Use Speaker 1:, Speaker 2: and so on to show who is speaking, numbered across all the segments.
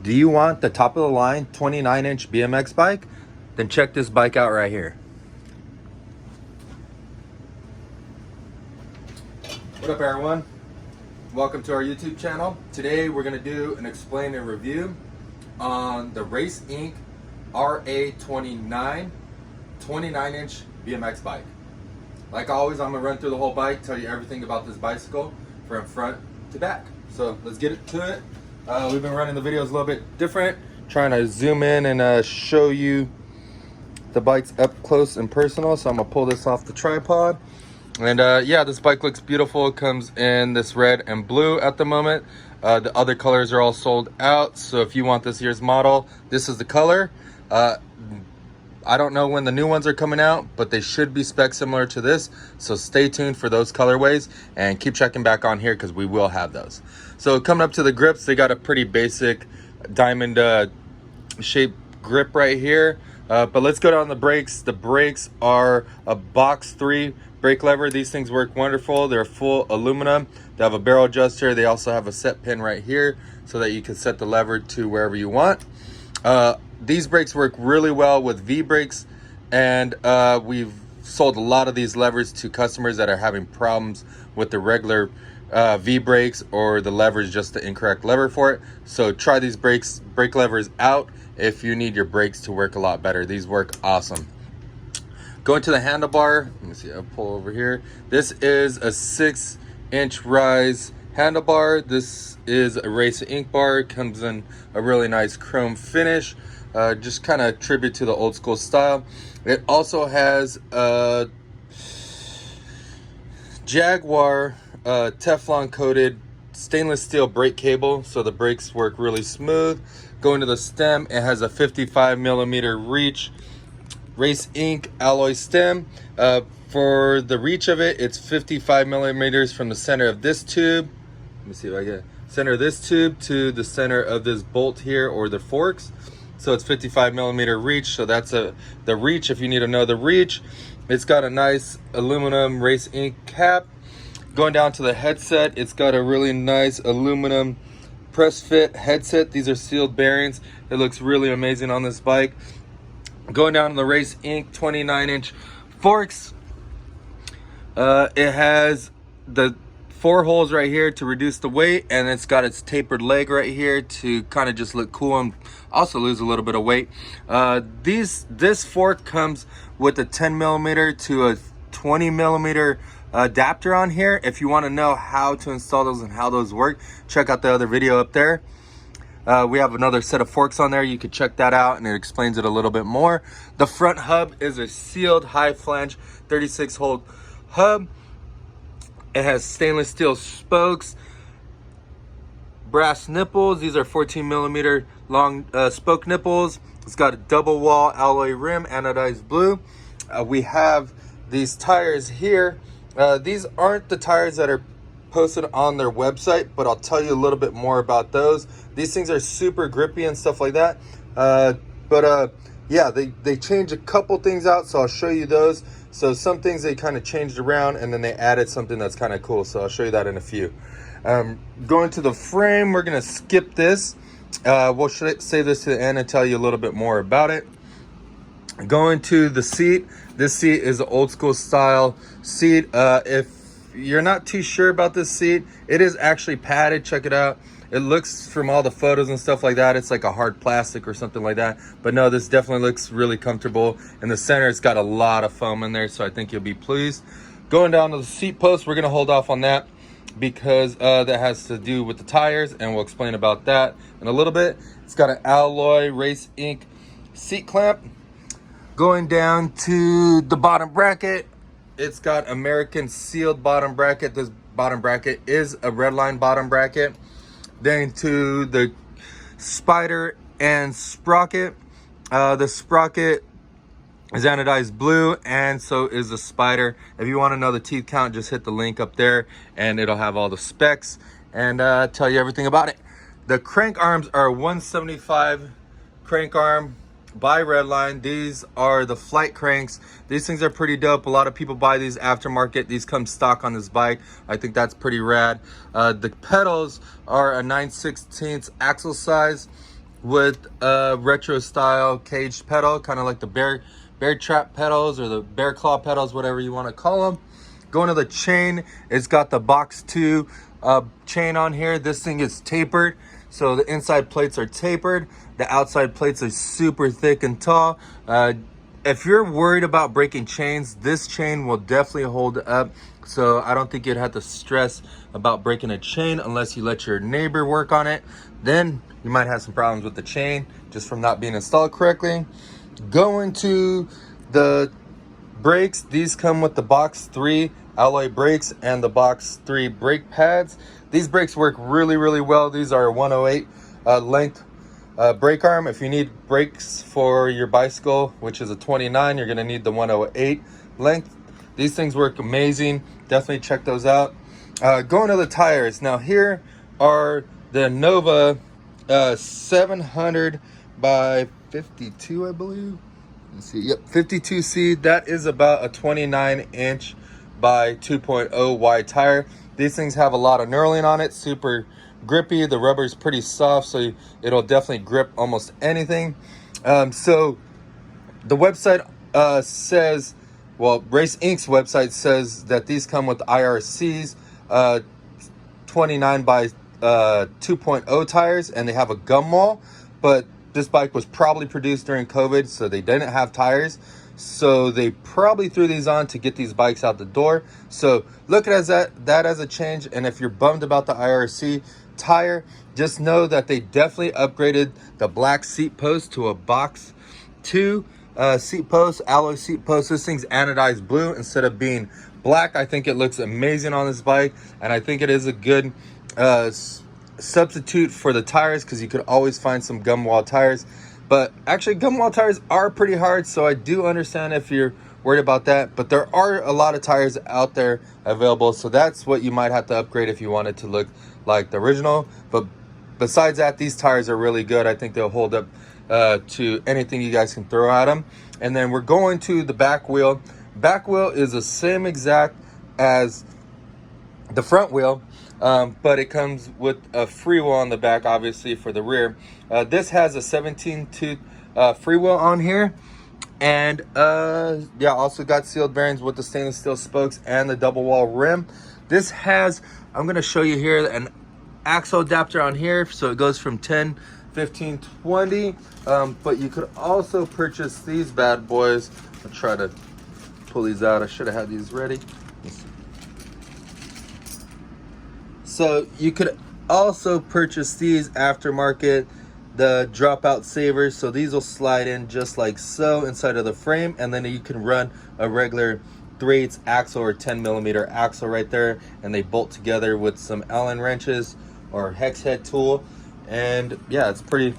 Speaker 1: Do you want the top of the line 29-inch BMX bike? Then check this bike out right here. What up everyone? Welcome to our YouTube channel. Today we're going to do an explain and review on the Race Inc RA29 29-inch BMX bike. Like always, I'm going to run through the whole bike, tell you everything about this bicycle from front to back. So let's get to it. We've been running the videos a little bit different, trying to zoom in and show you the bikes up close and personal. So I'm gonna pull this off the tripod. And yeah, this bike looks beautiful. It comes in this red and blue at the moment. The other colors are all sold out. So if you want this year's model, this is the color. I don't know when the new ones are coming out, but they should be spec similar to this. So stay tuned for those colorways and keep checking back on here because we will have those. So coming up to the grips, they got a pretty basic diamond shaped grip right here. But let's go down the brakes. The brakes are a box 3 brake lever. These things work wonderful. They're full aluminum. They have a barrel adjuster. They also have a set pin right here so that you can set the lever to wherever you want. These brakes work really well with V brakes, and we've sold a lot of these levers to customers that are having problems with the regular V brakes, or the lever is just the incorrect lever for it. So try these brake levers out if you need your brakes to work a lot better. These work awesome. Going to the handlebar, let me see, I'll pull over here. This is a 6-inch rise handlebar. This is a Race Inc bar. It comes in a really nice chrome finish. Just kind of tribute to the old school style. It also has a Jaguar Teflon coated stainless steel brake cable, so the brakes work really smooth. Going to the stem, it has a 55mm reach Race Inc alloy stem. For the reach of it, it's 55mm from the center of this tube. Let me see if I get center of this tube to the center of this bolt here, or the forks. So it's 55mm reach. So that's the reach. If you need to know the reach, it's got a nice aluminum Race Inc cap. Going down to the headset, it's got a really nice aluminum press fit headset. These are sealed bearings. It looks really amazing on this bike. Going down to the Race Inc 29-inch forks, it has the 4 holes right here to reduce the weight, and it's got its tapered leg right here to kind of just look cool and also lose a little bit of weight. This fork comes with a 10mm to a 20mm adapter on here. If you want to know how to install those and how those work, check out the other video up there. We have another set of forks on there. You could check that out and it explains it a little bit more. The front hub is a sealed high flange 36-hole hub. It has stainless steel spokes, brass nipples. These are 14mm long spoke nipples. It's got a double wall alloy rim, anodized blue. We have these tires here. These aren't the tires that are posted on their website, but I'll tell you a little bit more about those. These things are super grippy and stuff like that. Yeah, they changed a couple things out, so I'll show you those. So some things they kind of changed around, and then they added something that's kind of cool. So I'll show you that in a few. Going to the frame, we're gonna skip this. We'll save this to the end and tell you a little bit more about it. Going to the seat, this seat is an old school style seat. If you're not too sure about this seat, it is actually padded. Check it out. It looks, from all the photos and stuff like that, it's like a hard plastic or something like that. But no, this definitely looks really comfortable. In the center, it's got a lot of foam in there, so I think you'll be pleased. Going down to the seat post, we're gonna hold off on that because that has to do with the tires, and we'll explain about that in a little bit. It's got an alloy Race Inc seat clamp. Going down to the bottom bracket, it's got American sealed bottom bracket. This bottom bracket is a Redline bottom bracket. Then to the spider and sprocket. The sprocket is anodized blue, and so is the spider. If you want to know the teeth count, just hit the link up there and it'll have all the specs and tell you everything about it. The crank arms are 175 crank arm by Redline. These are the flight cranks. These things are pretty dope. A lot of people buy these aftermarket. These come stock on this bike. I think that's pretty rad. The pedals are a 9/16 axle size. with a retro style caged pedal, kind of like the bear trap pedals or the bear claw pedals, whatever you want to call them. Going to the chain, it's got the box 2 chain on here. This thing is tapered, so the inside plates are tapered, the outside plates are super thick and tall. If you're worried about breaking chains, this chain will definitely hold up. So I don't think you'd have to stress about breaking a chain unless you let your neighbor work on it. Then you might have some problems with the chain just from not being installed correctly. Going to the brakes, these come with the box 3 alloy brakes and the box 3 brake pads. These brakes work really, really well. These are 108 length brake arm. If you need brakes for your bicycle, which is a 29, you're gonna need the 108 length. These things work amazing. Definitely check those out. Going to the tires. Now here are the Nova 700 by 52, I believe. Let's see. Yep, 52C. That is about a 29-inch by 2.0 wide tire. These things have a lot of knurling on it, super grippy. The rubber is pretty soft, so it'll definitely grip almost anything. So the website says, well, Race Inc.'s website says that these come with IRC's 29 by 2.0 tires, and they have a gum wall, but this bike was probably produced during COVID, so they didn't have tires. So they probably threw these on to get these bikes out the door. So look at that as a change. And if you're bummed about the IRC tire, just know that they definitely upgraded the black seat post to a box 2 seat post, alloy seat post. This thing's anodized blue instead of being black. I think it looks amazing on this bike, and I think it is a good substitute for the tires, because you could always find some gum wall tires. But actually, gum wall tires are pretty hard, so I do understand if you're worried about that. But there are a lot of tires out there available, so that's what you might have to upgrade if you wanted to look like the original. But besides that, these tires are really good. I think they'll hold up to anything you guys can throw at them. And then we're going to the back wheel. Back wheel is the same exact as the front wheel, but it comes with a freewheel on the back, obviously, for the rear. This has a 17 tooth freewheel on here, and yeah, also got sealed bearings with the stainless steel spokes and the double wall rim. This has, I'm going to show you here, an axle adapter on here, so it goes from 10, 15, 20, but you could also purchase these bad boys. I'll try to pull these out. I should have had these ready. So you could also purchase these aftermarket, the dropout savers. So these will slide in just like so inside of the frame, and then you can run a regular 3/8 axle or 10mm axle right there, and they bolt together with some Allen wrenches or hex head tool. And yeah, it's pretty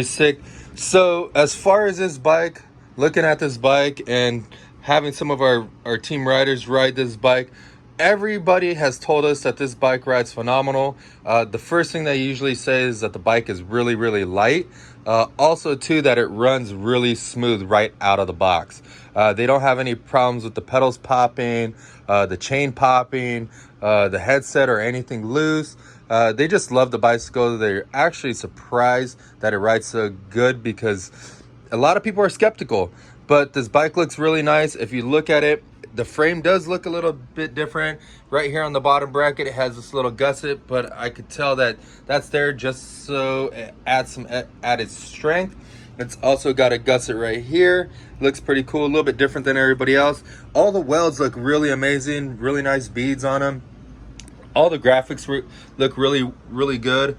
Speaker 1: sick. So as far as this bike, looking at this bike and having some of our team riders ride this bike, everybody has told us that this bike rides phenomenal. The first thing they usually say is that the bike is really, really light. Also too, that it runs really smooth right out of the box. They don't have any problems with the pedals popping, the chain popping, the headset or anything loose. They just love the bicycle. They're actually surprised that it rides so good, because a lot of people are skeptical, but this bike looks really nice. If you look at it, the frame does look a little bit different. Right here on the bottom bracket, it has this little gusset, but I could tell that that's there just so it adds some added strength. It's also got a gusset right here. Looks pretty cool, a little bit different than everybody else. All the welds look really amazing, really nice beads on them. All the graphics look really, really good.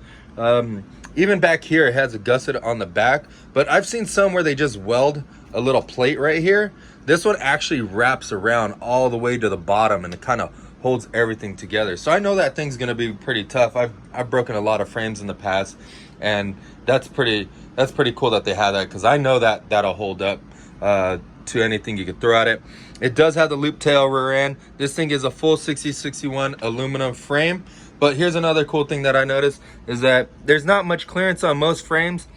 Speaker 1: Even back here, it has a gusset on the back, but I've seen some where they just weld a little plate right here. This one actually wraps around all the way to the bottom, and it kind of holds everything together. So I know that thing's gonna be pretty tough. I've broken a lot of frames in the past, and that's pretty cool that they have that, because I know that that'll hold up to anything you could throw at it. It does have the loop tail rear end. This thing is a full 6061 aluminum frame. But here's another cool thing that I noticed, is that there's not much clearance on most frames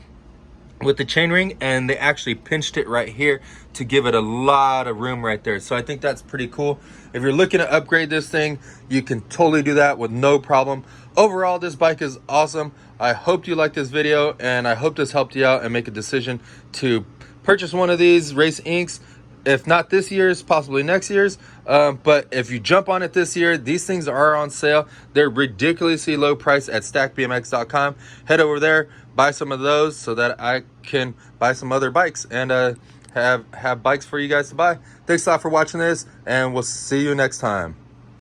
Speaker 1: with the chainring, and they actually pinched it right here to give it a lot of room right there. So I think that's pretty cool. If you're looking to upgrade this thing, you can totally do that with no problem. Overall, this bike is awesome. I hope you liked this video, and I hope this helped you out and make a decision to purchase one of these Race Incs. If not this year's, possibly next year's. But if you jump on it this year, these things are on sale. They're ridiculously low price at stackbmx.com. Head over there, buy some of those so that I can buy some other bikes and have bikes for you guys to buy. Thanks a lot for watching this, and we'll see you next time.